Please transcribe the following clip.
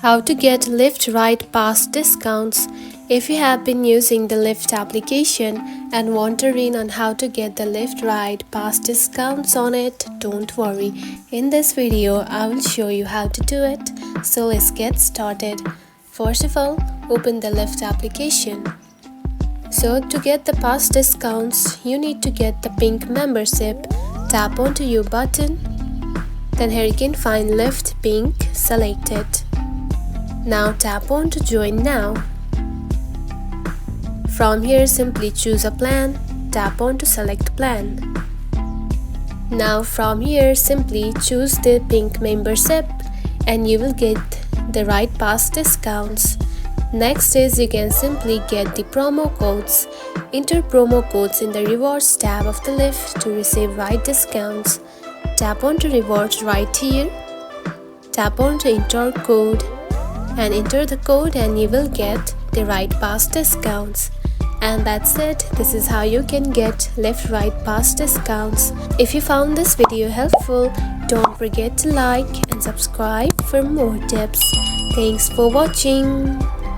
How to get Lyft Ride Pass discounts. If you have been using the Lyft application and wondering on how to get the Lyft Ride Pass discounts on it, don't worry. In this video, I will show you how to do it. So let's get started. First of all, open the Lyft application. So to get the pass discounts, you need to get the pink membership. Tap onto your button. Then here you can find Lyft Pink, select it. Now tap on to join now. From here simply choose a plan, tap on to select plan. Now from here simply choose the pink membership and you will get the Ride Pass discounts. Next is you can simply get the promo codes. Enter promo codes in the rewards tab of the Lyft to receive ride discounts. Tap on to rewards right here. Tap on to enter code and enter the code and you will get the Ride Pass discounts. And that's it. This is how you can get Lyft Ride Pass discounts. If you found this video helpful, don't forget to like and subscribe for more tips. Thanks for watching.